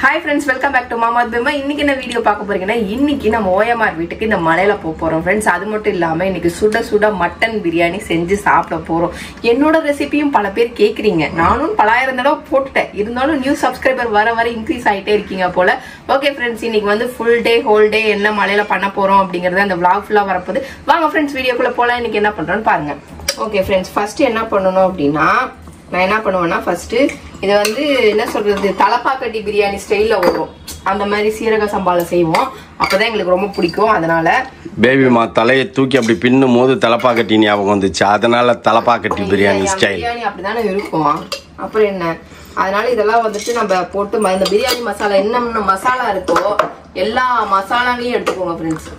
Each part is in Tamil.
Hi friends, welcome back to Mama Bima. இன்னைக்கு என்ன வீடியோ பார்க்க போறீங்கன்னா இன்னைக்கு நம்ம ஓஎம்ஆர் வீட்டுக்கு இந்த மலையில போறோம் फ्रेंड्स. அது மட்டும் இல்லாம இன்னைக்கு சுட சுட மட்டன் பிரியாணி செஞ்சு சாப்பிட போறோம். என்னோட ரெசிபியும் பல பேர் கேக்குறீங்க. நானும் பலாயிரம் தடவை போட்டுட்டேன். இருந்தாலும் நியூ சப்ஸ்கிரைபர் வர இன்க்ரீஸ் ஆயிட்டே இருக்கீங்க போல. ஓகே फ्रेंड्स, இன்னைக்கு வந்து ஃபுல் டே ஹோல் டே என்ன மலையில பண்ண போறோம் அப்படிங்கறது அந்த vlog ஃபுல்லா வரப்போகுது. வாங்க फ्रेंड्स வீடியோக்குள்ள போலாம். இன்னைக்கு என்ன பண்றோம்னு பாருங்க. ஓகே फ्रेंड्स, ஃபர்ஸ்ட் என்ன பண்ணனும் அப்படினா நான் என்ன பண்ணுவேன்னா ஃபர்ஸ்ட் இது வந்து என்ன சொல்றது தலப்பாக்கட்டி பிரியாணி ஸ்டைல்ல வரும். அந்த மாதிரி சீரக சம்பால செய்வோம். அப்பதான் எங்களுக்கு ரொம்ப பிடிக்கும். அதனால பேபிமா தலையை தூக்கி அப்படி பின்னும் போது தலப்பாக்கட்டி ஞாபகம் வந்துச்சு. அதனால தலப்பாக்கட்டி பிரியாணி ஸ்டைல் பிரியாணி அப்படிதானே இருக்கும். அப்புறம் என்ன, அதனால இதெல்லாம் வந்துட்டு நம்ம போட்டு இந்த பிரியாணி மசாலா என்னென்ன மசாலா இருக்கோ எல்லா மசாலாவையும் எடுத்துக்கோங்க ஃப்ரெண்ட்ஸ்.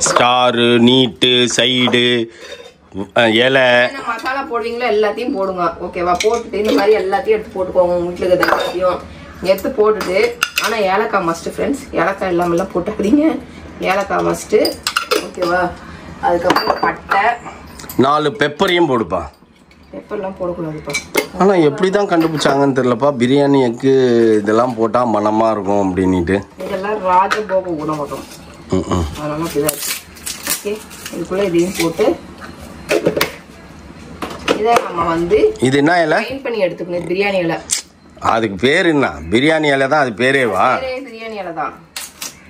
ஸ்டார் நீட்டு சைடு இலை மசாலா போடுவீங்களோ எல்லாத்தையும் போடுங்க. ஓகேவா? போட்டுட்டு இந்த மாதிரி எல்லாத்தையும் எடுத்து போட்டுக்கோங்க. உங்க வீட்டுல இருக்கிற எல்லாத்தையும் எடுத்து போட்டுட்டு, ஆனா ஏலக்காய் மஸ்ட் ஃப்ரெண்ட்ஸ். ஏலக்காய் எல்லாம் போட்டாதீங்க. ஏலக்காய் மஸ்ட். ஓகேவா? அதுக்கப்புறம் பட்டை 4 பெப்பரையும் போடுப்பா. பெப்பர்லாம் போடக்கூடாதுப்பா. ஆனா எப்படிதான் கண்டுபிடிச்சாங்கன்னு தெரியலப்பா. பிரியாணிக்கு இதெல்லாம் போட்டா மனமா இருக்கும் அப்படின்னுட்டு. இதெல்லாம் ராஜபோக உணவகம். அதனால அப்படிதான் இருக்கு. ஓகே, இதுக்குள்ள இதையும் போட்டு இதை நம்ம வந்து இது என்ன இலை பண்ணி எடுத்துக்கணும். பிரியாணி இலை. அதுக்கு பேர் என்ன? பிரியாணி இலை தான் அது பேரேவா? பிரியாணி இலை தான்.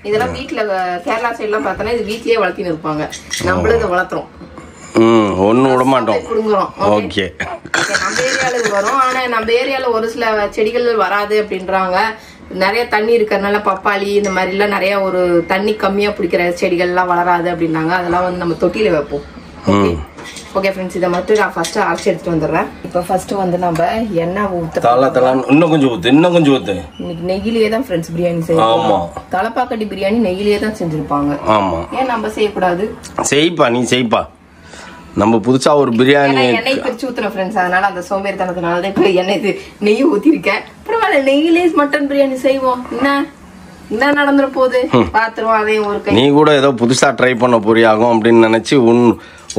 இதெல்லாம் வீட்டுல கேரளா சைடு எல்லாம் பார்த்தோன்னா இது வீட்லயே வளர்த்தின்னு இருப்பாங்க. நம்மளும் இதை வளர்த்துறோம். ஒன்னும் விட மாட்டோம். ஓகே, நம்ம ஏரியால இது வரும். ஆனா நம்ம ஏரியால ஒரு சில செடிகள் வராது அப்படின்றாங்க. நிறைய தண்ணி இருக்கிறதுனால பப்பாளி இந்த மாதிரி எல்லாம் நிறைய ஒரு தண்ணி கம்மியா பிடிக்கிற செடிகள் எல்லாம் வளராது அப்படின்னாங்க. அதெல்லாம் வந்து நம்ம தொட்டியில வைப்போம். ஓகே ஃப்ரெண்ட்ஸ், இதை மட்டும் நான் ஃபர்ஸ்ட் அரைச்சி எடுத்துட்டு வந்துடுறேன். இப்போ ஃபர்ஸ்ட் வந்து நம்ம எண்ணெய் ஊற்றுறோம். இன்னும் கொஞ்சம் ஊத்து, இன்னும் கொஞ்சம் ஊத்து. இன்னைக்கு நெய்யிலேயே தான் ஃப்ரெண்ட்ஸ் பிரியாணி செய்வோம். தலப்பாக்கட்டி பிரியாணி நெய்யிலேயே தான் செஞ்சிருப்பாங்க. ஆமா, ஏன் நம்ம செய்யக்கூடாது? செய்ப்பா, நீ செய்ப்பா. நம்ம புதுசா ஒரு பிரியாணி எண்ணெய் பிரிச்சு ஊத்துறோம் ஃப்ரெண்ட்ஸ். அதனால அந்த சோம்பேறித்தனத்தினால தான் இப்போ எண்ணெய் நெய் ஊத்திருக்கேன். பரவாயில்ல, நெய்யிலே மட்டன் பிரியாணி செய்வோம். என்ன நடந்துற போகுது பாத்துருவோம். அதையும் ஒரு கை. நீ கூட ஏதோ புதுசா ட்ரை பண்ண போறியாகும் அப்படின்னு நினைச்சு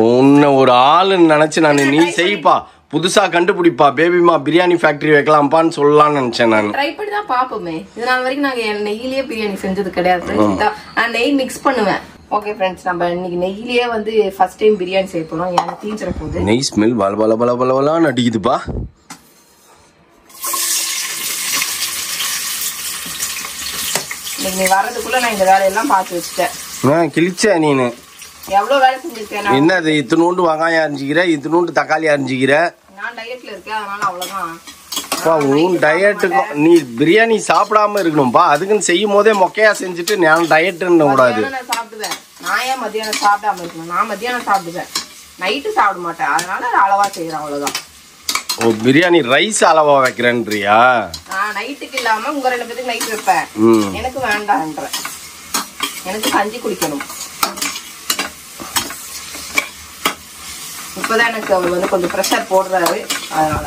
உன்னை ஒரு ஆளுன்னு நினைச்சு நான் நீ செய்ப்பா, புதுசா கண்டுபிடிப்பா, பேபிமா பிரியாணி ஃபேக்டரி வைக்கலாம்ப்பான்னு சொல்லலாம்னு நினைச்சேன். நான் ட்ரை பண்ணி தான் பாப்போமே. இதனால வரைக்கும் நாங்க நெய்யிலேயே பிரியாணி செஞ்சது கிடையாது. நான் நெய் மிக்ஸ் பண்ணுவேன். ஓகே ஃப்ரெண்ட்ஸ், நம்ம இன்னைக்கு நெய்யிலேயே வந்து ஃபர்ஸ்ட் டைம் பிரியாணி செய்ய போறோம். ஏன்னா தீஞ்சிட போகுது. நெய் ஸ்மெல் வள வள வள வள வளன்னு அடிக்குதுப்பா. இன்னைக்கு நீ வர்றதுக்குள்ள நான் இந்த வேலையெல்லாம் பார்த்து வச்சுட்டேன். கிழிச்ச நீனு எவ்வளவு வேலை செஞ்சிருக்கேன். என்னது இத்தினூண்டு வெங்காயம் அரிஞ்சிக்கிற, இத்தினூண்டு தக்காளி அரிஞ்சிக்கிற. நான் டயட்ல இருக்கேன், அதனால அவ்வளவுதான். உன் டயட்டுக்கும் நீ பிரியாணி சாப்பிடாம இருக்கணும்பா. அதுக்குன்னு செய்யும் போதே மொக்கையா செஞ்சுட்டு நான் டயட்டுன்னு கூடாது. நான் சாப்பிடுவேன். நான் ஏன் மத்தியானம் சாப்பிடாம இருக்கணும்? நான் மத்தியானம் சாப்பிடுவேன், நைட்டு சாப்பிட மாட்டேன். அதனால அளவா செய்யறேன், அவ்வளவுதான். ஓ, பிரியாணி ரைஸ் அளவா வைக்கிறேன்றியா? நைட்டுக்கு இல்லாம உங்க 2 பேருக்கு நைட் வைப்பேன். எனக்கு வேண்டாம்ன்ற, எனக்கு கஞ்சி குடிக்கணும். இப்பதான் எனக்கு அவர் வந்து கொஞ்சம் ப்ரெஷர் போடுறாரு, அதனால.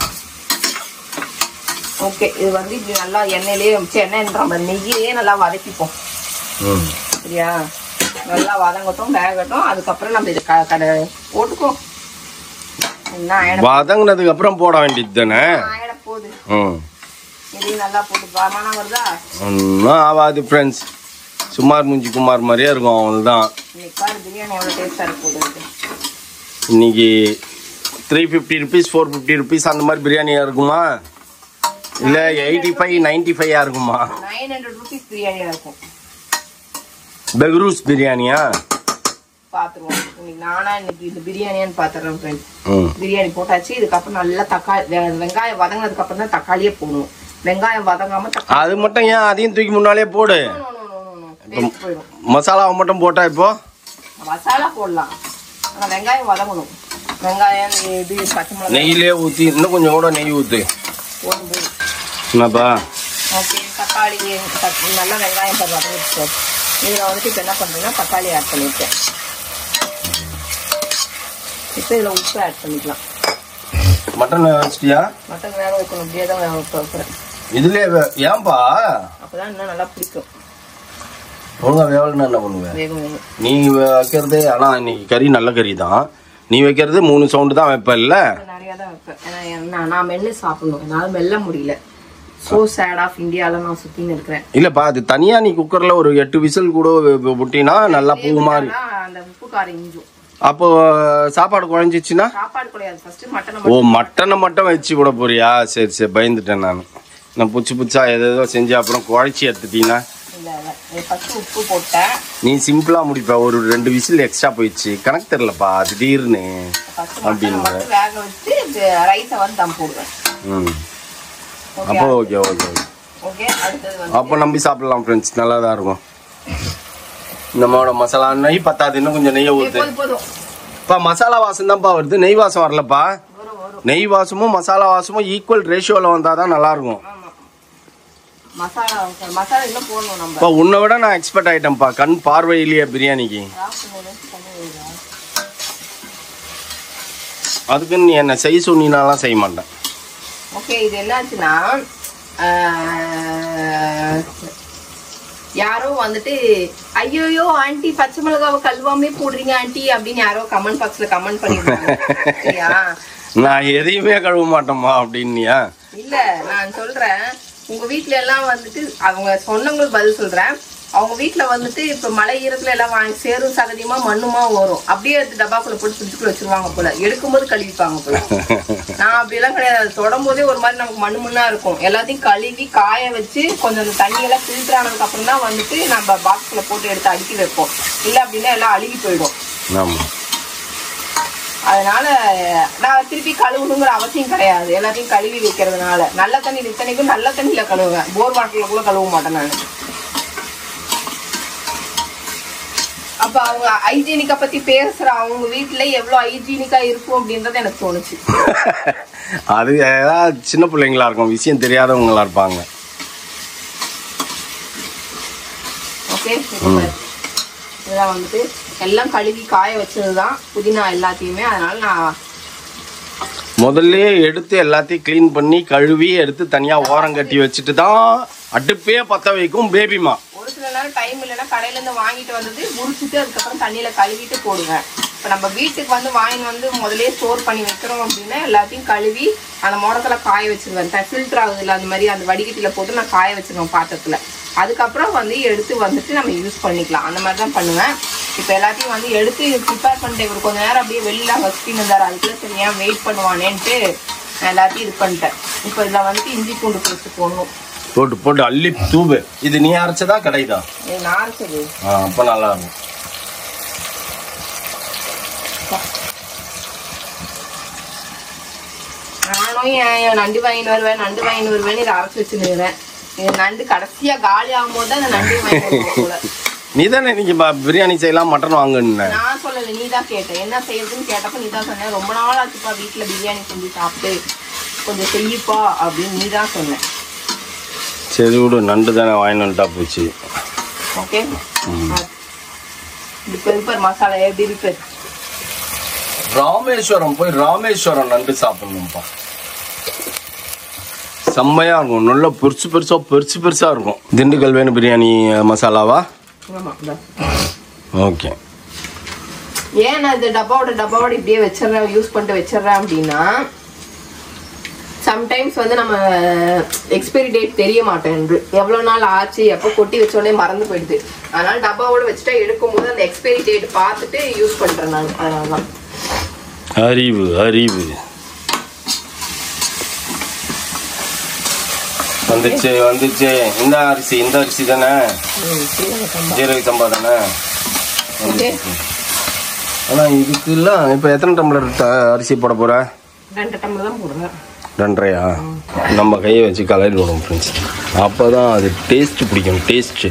ஓகே, இது வந்து இப்படி நல்லா எண்ணெயிலேயே எண்ணெய்ன்ற மாதிரி நெய்யிலேயே நல்லா வதக்கிப்போம். சரியா? நல்லா வதங்கட்டும், வேகட்டும். அதுக்கப்புறம் நம்ம இது கடை போட்டுக்கோம். வதங்கினதுக்கு அப்புறம் போட வேண்டியது தானே. போகுது. இதையும் நல்லா போட்டு மனம் வருதா? ஒன்றும் ஆகாது ஃப்ரெண்ட்ஸ். சுமார் மூஞ்சி குமார் மாதிரியே இருக்கும். அவ்வளோதான். இன்னைக்கு பாரு பிரியாணி எவ்வளோ டேஸ்டாக இருக்கும். இன்னைக்கு 350 rupees 450 rupees அந்த மாதிரி பிரியாணியா இருக்குமா? இல்ல 85 95 இருக்குமா? 900 rupees பிரியாணியா இருக்கும். பெக்ரூஸ் பிரியாணியா? பாத்துருவோம். இன்னைக்கு நானா இன்னைக்கு இந்த பிரியாணியான்னு பாத்துறேன் ஃப்ரெண்ட்ஸ். பிரியாணி போட்டாச்சு. இதுக்கப்புறம் நல்லா தக்காளி வெங்காயம் வதங்கினதுக்கு அப்புறம் தான் தக்காளியே போடணும். வெங்காயம் வதங்காம அது மட்டும் ஏன் அதையும் தூக்கி முன்னாலே போடு. மசாலாவை மட்டும் போட்டா இப்போ மசாலா போடலாம். ஆனா வெங்காயம் வதங்கணும். வெங்காயம் இது பச்சை மிளகாய் நெய்யிலே ஊற்றி இன்னும் கொஞ்சம் கூட நெய் ஊற்று. என்னப்பா? ஓகே, தக்காளி நல்லா வெங்காயம் வதங்கிடுச்சு. இதில் வந்துட்டு இப்போ என்ன பண்ணுறீங்கன்னா தக்காளி ஆட் பண்ணியிருக்கேன். இப்போ இதில் உப்பு ஆட் பண்ணிக்கலாம். மட்டன் வச்சிட்டியா? மட்டன் வேக வைக்கணும். இப்படியே தான் வேக வைக்கிறேன். இதுலேயே ஏன்பா? அப்போதான் இன்னும் நல்லா பிடிக்கும். ஒழுங்கா வேவலன்னா என்ன பண்ணுவேன்? நீ வைக்கிறது ஆனால் இன்னைக்கு கறி நல்ல கறி தான். நீ வைக்கிறது 3 சவுண்டு தான் வைப்ப இல்ல? நிறைய தான் வைப்பேன். ஏன்னா நான் மெல்ல சாப்பிடணும், என்னால் மெல்ல முடியல. சோ சேட் ஆஃப் இந்தியால நான் சுத்தின்னு இருக்கிறேன். இல்லப்பா அது தனியா நீ குக்கர்ல ஒரு 8 விசில் கூட விட்டினா நல்லா பூ மாதிரி அந்த உப்பு காரம் இஞ்சும். அப்போ சாப்பாடு குழஞ்சிச்சுன்னா சாப்பாடு குழையாது. ஃபர்ஸ்ட் மட்டனை மட்டனை மட்டும் வச்சு விட போறியா? சரி சரி, பயந்துட்டேன் நான் புதுசா ஏதோ செஞ்சு அப்புறம் குழச்சி எடுத்துட்டீங்கன்னா. உப்பு போட்டேன். நீ சிம்பிளா முடிப்ப. ஒரு 2 விசில் எக்ஸ்ட்ரா போயிடுச்சு, கணக்கு தெரியலப்பா திடீர்னு அப்படின்னு. வேக வச்சு ரைஸை வந்து தம் போடுவேன். அப்போ ஓகே ஓகே ஓகே. அடுத்தது அப்போ நம்பி சாப்பிடலாம் ஃப்ரெண்ட்ஸ், நல்லா தான் இருக்கும். நம்மளோட மசாலா நெய் பத்தாது, இன்னும் கொஞ்சம் நெய்யை ஊற்றுப்பா. மசாலா வாசம் தான்ப்பா வருது, நெய் வாசம் வரலப்பா. நெய் வாசமும் மசாலா வாசமும் ஈக்குவல் ரேஷியோவில் வந்தால் தான் நல்லா இருக்கும். உன்னை விட நான் எக்ஸ்பர்ட் ஆயிட்டேன்ப்பா கண் பார்வையிலேயே பிரியாணிக்கு. அதுக்குன்னு நீ என்ன செய்ய சொன்னாலாம் செய்ய மாட்டேன். ஓகே, இது என்னாச்சுன்னா யாரோ வந்துட்டு ஐயோயோ ஆண்டி பச்சை மிளகாவை கழுவாமே போடுறீங்க ஆண்டி அப்படின்னு யாரோ கமெண்ட் பாக்ஸ்ல கமெண்ட் பண்ணிருக்காங்க. நான் எதையுமே கழுவ மாட்டோமா அப்படின்னியா? இல்ல, நான் சொல்றேன் உங்க வீட்டுல எல்லாம் வந்துட்டு அவங்க சொன்னவங்களுக்கு பதில் சொல்றேன். அவங்க வீட்டுல வந்துட்டு இப்ப மழை ஈரத்துல எல்லாம் வாங்கி சேரும் சகதியமா மண்ணுமா வரும், அப்படியே எடுத்து டப்பாக்குள்ள போட்டு சுட்டுக்குள்ள வச்சிருவாங்க போல, எடுக்கும்போது கழுவிப்பாங்க போல. நான் அப்படி எல்லாம் கிடையாது. தொடும் போதே ஒரு மாதிரி நமக்கு மண்ணு மண்ணா இருக்கும். எல்லாத்தையும் கழுவி காய வச்சு கொஞ்சம் அந்த தண்ணியெல்லாம் ஃபில்டர் ஆனதுக்கு அப்புறம் தான் வந்துட்டு நம்ம பாக்ஸ்ல போட்டு எடுத்து அடுக்கி வைப்போம். இல்ல அப்படின்னா எல்லாம் அழுகி போயிடும். அதனால நான் திருப்பி கழுவணுங்கிற அவசியம் கிடையாது. எல்லாத்தையும் கழுவி வைக்கிறதுனால நல்ல தண்ணி இத்தனைக்கும் நல்ல தண்ணியில கழுவுவேன். போர் வாட்டர்ல கூட கழுவ மாட்டேன் நான். அப்ப அவங்க ஹைஜீனிக்கா பத்தி பேசுற அவங்க வீட்டுல எவ்வளவு ஹைஜீனிக்கா இருக்கும் அப்படின்றது எனக்கு தோணுச்சு. அது ஏதாவது சின்ன பிள்ளைங்களா இருக்கும், விஷயம் தெரியாதவங்களா இருப்பாங்க. ஓகே, இதெல்லாம் வந்துட்டு எல்லாம் கழுவி காய வச்சதுதான் புதினா எல்லாத்தையுமே. அதனால நான் முதல்ல எடுத்து எல்லாத்தையும் கிளீன் பண்ணி கழுவி எடுத்து தனியா ஓரம் கட்டி வச்சுட்டு தான் அடுப்பே பத்த வைக்கும் பேபிமா. ஒரு சில நேரம் டைம் இல்லைன்னா கடையில இருந்து வாங்கிட்டு வந்தது முடிச்சுட்டு அதுக்கப்புறம் தண்ணியில கழுவிட்டு போடுவேன். இப்ப நம்ம வீட்டுக்கு வந்து வாங்கிட்டு வந்து முதலே ஸ்டோர் பண்ணி வைக்கிறோம் அப்படின்னா எல்லாத்தையும் கழுவி அந்த மோடத்துல காய வச்சிருவேன். ஃபில்டர் ஆகுது இல்லை அந்த மாதிரி அந்த வடிகட்டில போட்டு நான் காய வச்சிருவேன் பாத்திரத்துல. அதுக்கப்புறம் வந்து எடுத்து வந்துட்டு நம்ம யூஸ் பண்ணிக்கலாம். அந்த மாதிரி தான் பண்ணுவேன். இப்போ எல்லாத்தையும் வந்து எடுத்து ப்ரிப்பேர் பண்ணிட்டேன். இவர் கொஞ்ச நேரம் அப்படியே வெளியில வச்சுட்டு இருந்தார். அதுக்குள்ள சரி ஏன் வெயிட் பண்ணுவானேன்ட்டு எல்லாத்தையும் இது பண்ணிட்டேன். இப்போ இதில் வந்துட்டு இஞ்சி பூண்டு பேஸ்ட் போடணும். போட்டு போட்டு அள்ளி தூவு. இது நீ அரைச்சதா கடைதா? நான் அரைச்சது. அப்போ நல்லா இருக்கும். நானும் என் நண்டு வாங்கிட்டு வருவேன் இதை அரைச்சி வச்சுருக்கிறேன். நண்டு கடைசியா காலி ஆகும் போது தான் அந்த நண்டு வாங்கி. நீ தானே இன்னைக்கு பிரியாணி செய்யலாம் மட்டன் வாங்கன்னு நான் சொல்லல, நீ தான் கேட்டேன். என்ன செய்யறதுன்னு கேட்டப்ப நீ தான் சொன்ன. ரொம்ப நாள் ஆச்சுப்பா வீட்டுல பிரியாணி செஞ்சு சாப்பிட்டு, கொஞ்சம் செய்யப்பா அப்படின்னு நீ தான் சொன்ன. சரி விடு, நண்டு தானே வாங்கிட்டு வந்துட்டா போச்சு. ஓகே, பெப்பர் மசாலா எப்படி இருக்கு? ராமேஸ்வரம் போய் ராமேஸ்வரம் நண்டு சாப்பிடணும்ப்பா. செம்மையா இருக்கும், நல்லா பெருசு பெருசா இருக்கும். திண்டுக்கல் வேணும் பிரியாணி மசாலாவா? ஓகே. ஏன் நான் இந்த டப்பாவோட இப்படியே வச்சிடறேன், யூஸ் பண்ணிட்டு வச்சிடறேன் அப்படின்னா சம்டைம்ஸ் வந்து நம்ம எக்ஸ்பைரி டேட் தெரிய மாட்டேங்குது. எவ்வளோ நாள் ஆச்சு, எப்போ கொட்டி வச்சோடனே மறந்து போயிடுது. அதனால டப்பாவோட வச்சுட்டா எடுக்கும் போது அந்த எக்ஸ்பைரி டேட் பார்த்துட்டு யூஸ் பண்றேன் நான். அதனால தான் அறிவு வந்துச்சு. இந்த அரிசி தானே, ஜீரக சம்பா தானே. ஆனா இதுக்குலாம் இப்ப எத்தனை டம்ளர் அரிசி போட போற? 2 டம்ளர் தான் போடுறேன். 2.5யா? நம்ம கையை வச்சு கலரி விடுவோம் ஃப்ரெண்ட்ஸ், அப்பதான் அது டேஸ்ட் பிடிக்கும். டேஸ்ட்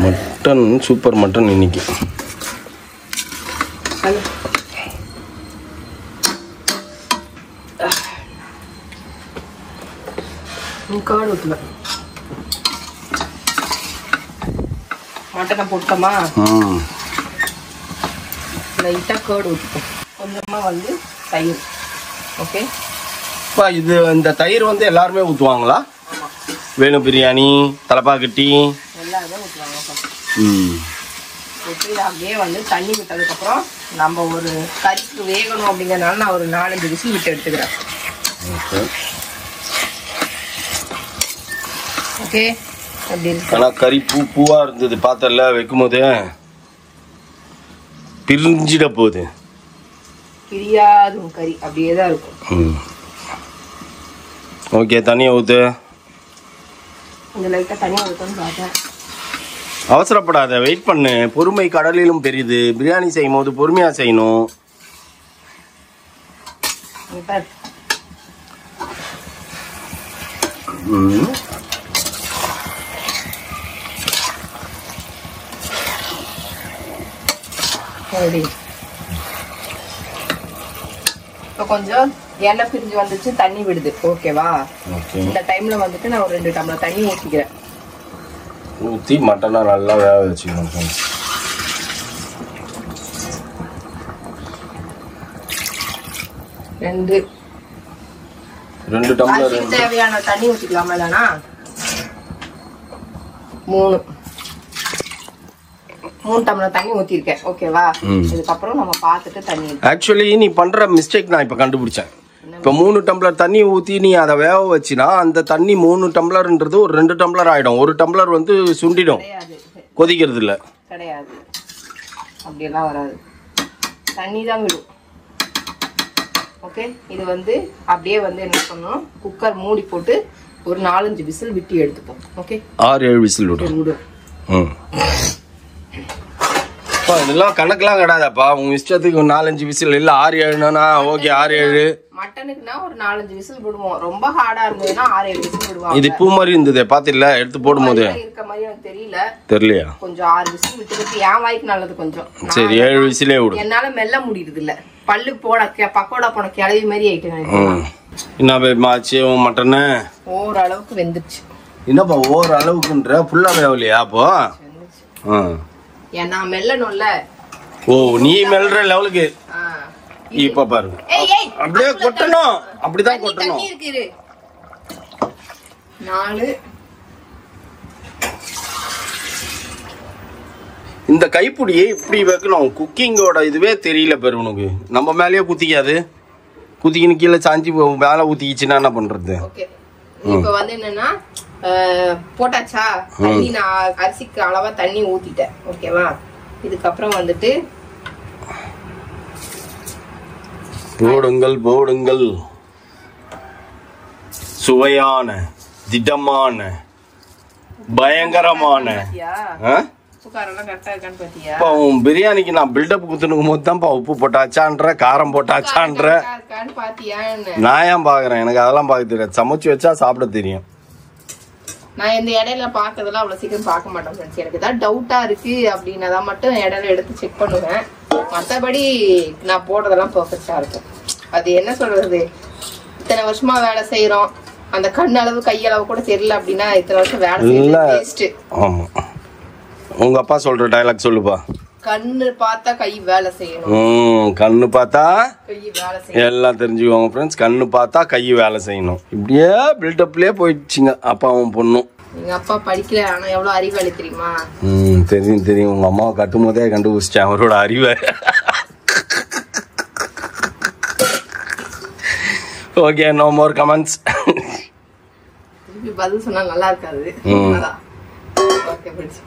மட்டன், சூப்பர் மட்டன் இன்னைக்கு. காடு ஊற்றல, மட்டனை போட்டோமா, லைட்டாக கேர்டு ஊற்றிப்போம், கொஞ்சமாக வந்து தயிர். ஓகே, இப்போ இது இந்த தயிர் வந்து எல்லாருமே ஊற்றுவாங்களா? வேணும் பிரியாணி, தலப்பாக்கட்டி எல்லாமே போட்டு இதை அப்படியே வந்து தண்ணி விட்டதுக்கப்புறம் நம்ம ஒரு கறிக்கு வேகணும் அப்படிங்கிறதுனால நான் ஒரு 4-5 விசில் விட்டு எடுத்துக்கிறேன். ஓகே அப்படி இருக்கு. ஆனால் கறி பூவா இருந்தது பார்த்தல வைக்கும் போது பிரிஞ்சிட போகுது. பிரியாது கறி அப்படியே தான் இருக்கும். ஓகே தண்ணியை ஊற்று. கொஞ்சம் லைட்டாக தனியாக ஊற்றணும்னு பார்த்தேன். அவசரப்படாத, வெயிட் பண்ணு. பொறுமை கடலிலும் பெரியது. பிரியாணி செய்யும் போது பொறுமையா செய்யணும். இப்போ கொஞ்சம் எண்ணெய் பிரிஞ்சு வந்துச்சு, தண்ணி விடுது. ஓகேவா? இந்த டைம்ல வந்துட்டு நான் ஒரு 2 டம்ளர் தண்ணி ஊற்றிக்கிறேன். ஊற்றி மட்டனை நல்லா வேக வச்சுக்கணும். 2 டம்ளர் தேவையான தண்ணி ஊற்றிக்கலாமா? இல்லைனா 3 டம்ளர் தண்ணி ஊற்றிருக்கேன். ஓகேவா? இதுக்கப்புறம் நம்ம பார்த்துட்டு தண்ணி. ஆக்சுவலி நீ பண்ற மிஸ்டேக் நான் இப்போ கண்டுபிடிச்சேன். இப்போ 3 டம்ளர் தண்ணி ஊற்றி நீ அதை வேக வச்சினா அந்த தண்ணி 3 டம்ளர்ன்றது ஒரு 2 டம்ளர் ஆகிடும். 1 டம்ளர் வந்து சுண்டிடும், கொதிக்கிறது இல்லை. கிடையாது, அப்படியெல்லாம் வராது, தண்ணி தான் விடும். ஓகே, இது வந்து அப்படியே வந்து என்ன பண்ணணும், குக்கர் மூடி போட்டு ஒரு 4-5 விசில் விட்டு எடுத்துப்போம். ஓகே, 6-7 விசில் விடும். இதெல்லாம் கணக்கெல்லாம் கிடையாதாப்பா, உங்க இஷ்டத்துக்கு 4-5 விசில் இல்ல 6-7னா ஓகே. 6-7 மட்டனுக்குனா ஒரு 4-5 விசில் விடுவோம். ரொம்ப ஹார்டா இருந்ததுன்னா 6-7 விசில் விடுவோம். இது பூ மாதிரி இருந்தது பாத்தில, எடுத்து போடும்போது இருக்க மாதிரி எனக்கு தெரியலையா? கொஞ்சம் 6 விசில் விட்டுட்டு என் வாய்க்கு நல்லது. கொஞ்சம் சரி 7 விசிலே விடு. என்னால மெல்ல முடியுது இல்ல, பல்லு போட பக்கோடா போன கிளவி மாதிரி ஆயிட்டு. என்ன பேமாச்சு மட்டனு? ஓரளவுக்கு வெந்துருச்சு. என்னப்பா ஓரளவுக்குன்ற ஃபுல்லா வேவலையா? அப்போ நான் மெல்லணும்ல. ஓ, நீ மெல்ற லெவலுக்கு இப்ப பாருங்க. அப்படியே கொட்டணும், அப்படிதான் கொட்டணும். 4 இந்த கைப்பிடியே இப்படி வைக்கணும். குக்கிங்கோட இதுவே தெரியல பேரு உனக்கு. நம்ம மேலேயே குத்திக்காது, குத்திக்கின்னு கீழே சாஞ்சி மேலே ஊத்திக்கிச்சுன்னா என்ன பண்றது? இப்ப வந்து என்னன்னா போட்டாச்சா தண்ணி, நான் அரிசிக்கு அளவா தண்ணி ஊத்திட்டேன். ஓகேவா? இதுக்கப்புறம் வந்துட்டு போடுங்கள் போடுங்கள் சுவையான திடமான பயங்கரமான பிரியாணிக்கு நான் பில்டப் குத்துனுக்கும் போது தான்ப்பா உப்பு போட்டாச்சான்ற காரம் போட்டாச்சான்ற நான் ஏன் பாக்குறேன். எனக்கு அதெல்லாம் பார்க்க தெரியாது, சமைச்சு வச்சா சாப்பிட தெரியும். நான் இந்த இடையில பாக்குறதெல்லாம் அவ்வளவு சீக்கிரம் பார்க்க மாட்டேன் ஃப்ரெண்ட்ஸ். எனக்கு ஏதாவது டவுட்டா இருக்கு அப்படின்னா மட்டும் இடையில எடுத்து செக் பண்ணுவேன். மற்றபடி நான் போடுறதெல்லாம் பெர்ஃபெக்டா இருக்கும். அது என்ன சொல்றது, இத்தனை வருஷமா வேலை செய்யறோம், அந்த கண் அளவு கையளவு கூட தெரியல அப்படின்னா இத்தனை வருஷம் வேலை செய்யறது. ஆமா, உங்க அப்பா சொல்ற டயலாக் சொல்லுப்பா. கண்ணு பார்த்தா கை வேலை செய்யணும். கண்ணு பார்த்தா கை வேலை செய்யணும். எல்லாம் தெரிஞ்சுக்கோங்க ஃப்ரெண்ட்ஸ். கண்ணு பார்த்தா கை வேலை செய்யணும். இப்படியே பில்டப்லயே போயிடுச்சுங்க அப்பாவும் பொண்ணும். எங்க அப்பா படிக்கல, ஆனா எவ்வளவு அறிவாளி தெரியுமா? தெரியும் தெரியும். உங்க அம்மாவை கட்டும் போதே கண்டுபிடிச்சிட்டேன் அவரோட அறிவை. Okay, no more comments. பதில் சொன்னா நல்லா இருக்காது.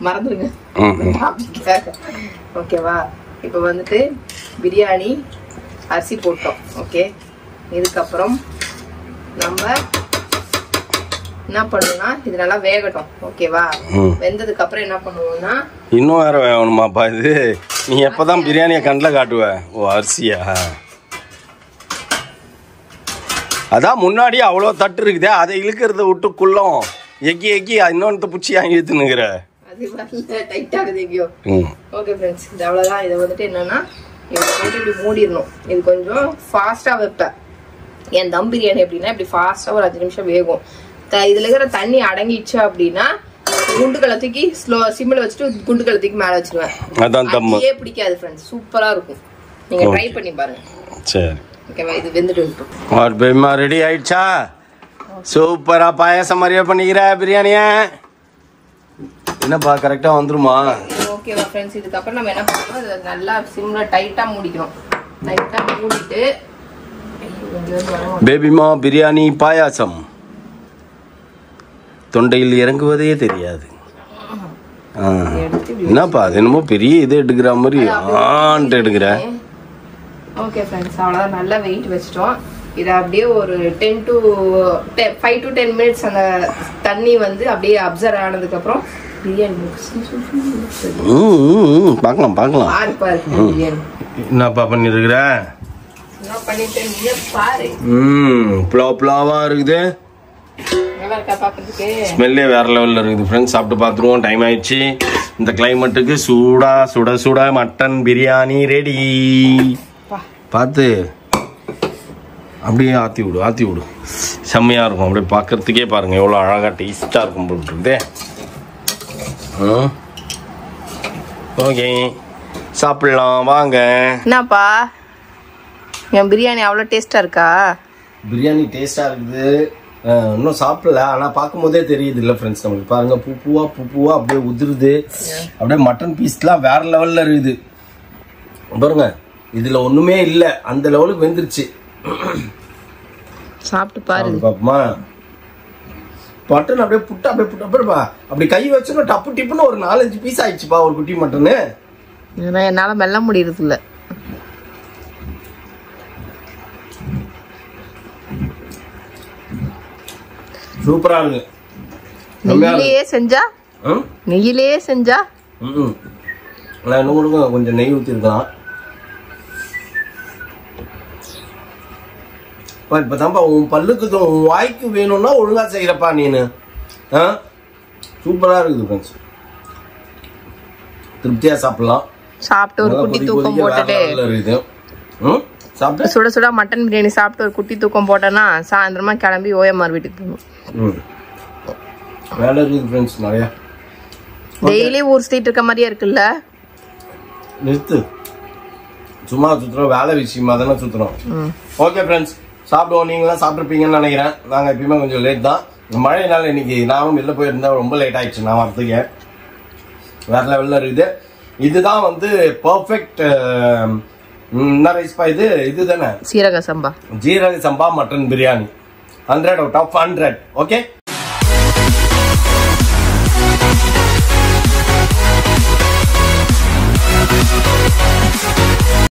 மறந்துருங்க. ஓகேவா? இப்ப வந்துட்டு பிரியாணி அரிசி போட்டோம். ஓகே, இதுக்கப்புறம் நம்ம என்ன பண்ணுவோம்னா இது நல்லா வேகட்டும். ஓகேவா? வெந்ததுக்கு அப்புறம் என்ன பண்ணுவோம்னா இன்னும் வேற வேகணுமாப்பா இது? நீ எப்பதான் பிரியாணியை கண்ணில் காட்டுவ? ஓ, அரிசியா? அதான் முன்னாடியே அவ்வளோ தட்டு இருக்குதே, அதை இழுக்கிறத விட்டு குள்ளம் எக்கி எக்கி இன்னொன்று பூச்சி இழுத்துனுங்கிற. ஓகே ஃப்ரெண்ட்ஸ், இது அவ்வளோதான். இதை வந்துட்டு என்னன்னா இப்படி மூடிடணும். இது கொஞ்சம் ஃபாஸ்டா வைப்பேன். என் தம் பிரியாணி எப்படின்னா இப்படி ஃபாஸ்டா ஒரு 5 நிமிஷம் வேகும். இதுல இருக்கிற தண்ணி அடங்கிடுச்சு அப்படின்னா குண்டுகளை தூக்கி சிம்மில் வச்சுட்டு குண்டுகளை தூக்கி மேலே வச்சிருவேன். அதான் தம். பிடிக்காது ஃப்ரெண்ட்ஸ், சூப்பரா இருக்கும். நீங்க ட்ரை பண்ணி பாருங்க. சரி, ஓகேவா? இது வெந்துட்டு ரெடி ஆயிடுச்சா? சூப்பரா பாயாசம் மாதிரியே பண்ணிக்கிற பிரியாணிய. என்னப்பா கரெக்டா வந்துருமா? ஓகேவா ஃப்ரெண்ட்ஸ், இதுக்கப்புறம் நம்ம என்ன பண்ணணும், இதை நல்லா சிம்ல டைட்டா மூடிக்கணும். டைட்டா மூடிட்டு பேபிமா பிரியாணி பாயாசம் தொண்டையில் இறங்குவதே தெரியாது. என்னப்பா அது என்னமோ பெரிய இது எடுக்கிற மாதிரி ஆன்ட்டு எடுக்கிறேன். ஓகே ஃப்ரெண்ட்ஸ், அவ்வளோதான். நல்லா வெயிட் வச்சிட்டோம். இதை அப்படியே ஒரு 5 to 10 மினிட்ஸ் அந்த தண்ணி வந்து அப்படியே அப்சர்வ் ஆனதுக்கப்புறம் பிரியாணி பார்க்கலாம் பார்க்கலாம். என்னப்பா பண்ணிருக்கிற? புலாவா இருக்குது. ஸ்மெல்லே வேற லெவல்ல இருக்குது ஃப்ரெண்ட்ஸ். சாப்பிட்டு பார்த்துருவோம். டைம் ஆயிடுச்சு. இந்த கிளைமேட்டுக்கு சூடா சுட சுட மட்டன் பிரியாணி ரெடி. பார்த்து அப்படியே ஆற்றி விடு. செம்மையாக இருக்கும். அப்படியே பார்க்கறதுக்கே பாருங்க எவ்வளோ அழகாக டேஸ்ட்டாக இருக்கும் போட்டுருக்குதே. ஓகே, சாப்பிடலாம் வாங்க. என்னப்பா என் பிரியாணி அவ்வளோ டேஸ்ட்டாக இருக்கா? பிரியாணி டேஸ்ட்டாக இருக்குது. இன்னும் சாப்பிடல, ஆனால் பார்க்கும்போதே தெரியுது இல்லை ஃப்ரெண்ட்ஸ். நம்மளுக்கு பாருங்க பூ அப்படியே உதிருது. அப்படியே மட்டன் பீஸ்லாம் வேற லெவலில் இருக்குது பாருங்க. இதில் ஒன்றுமே இல்லை, அந்த லெவலுக்கு வெந்துருச்சு. சாப்பிட்டு பாரு பாப்பமா. மட்டன் அப்படியே புட்டா அப்படி கை வச்சுன்னா டப்பு டிப்புன்னு ஒரு 4-5 பீஸ் ஆயிடுச்சுப்பா ஒரு குட்டி மட்டனு. என்னால மெல்ல முடியறது இல்ல. சூப்பரா இருக்கு. நெய்யிலேயே செஞ்சா நான் இன்னும் கொடுங்க, கொஞ்சம் நெய் ஊற்றி இருக்கலாம். இப்பதான்ப்பா உன் பல்லுக்கு உன் வாய்க்கு வேணும்னா ஒழுங்கா செய்யறப்பா நீனு. சூப்பரா இருக்குது ஃப்ரெண்ட்ஸ். திருப்தியா சாப்பிடலாம். சாப்பிட்டு ஒரு குட்டி தூக்கம் போட்டுட்டு சுட சுட மட்டன் பிரியாணி சாப்பிட்டு ஒரு குட்டி தூக்கம் போட்டேன்னா சாயந்தரமா கிளம்பி ஓஎம்ஆர் வீட்டுக்கு போகணும். வேலை இருக்குது ஃப்ரெண்ட்ஸ் நிறைய. டெய்லி ஊர் சுத்திட்டு இருக்க மாதிரியே இருக்குல்ல. நிறுத்து, சும்மா சுத்துறோம், வேலை விஷயமா தானே சுத்துறோம். ஓகே ஃப்ரெண்ட்ஸ், சாப்பிடுவோம். நீங்களாம் சாப்பிட்ருப்பீங்கன்னு நினைக்கிறேன். நாங்கள் எப்பயுமே கொஞ்சம் லேட் தான். மழைனால இன்னைக்கு நானும் வெளில போயிருந்தா ரொம்ப லேட் ஆயிடுச்சு. நான் வரத்துக்கு வேற லெவலில் இருக்குது. இதுதான் வந்து பர்ஃபெக்ட். என்ன ரைஸ்பா இது தானே? சீரக சம்பா mutton biryani 100 out of 100. Okay.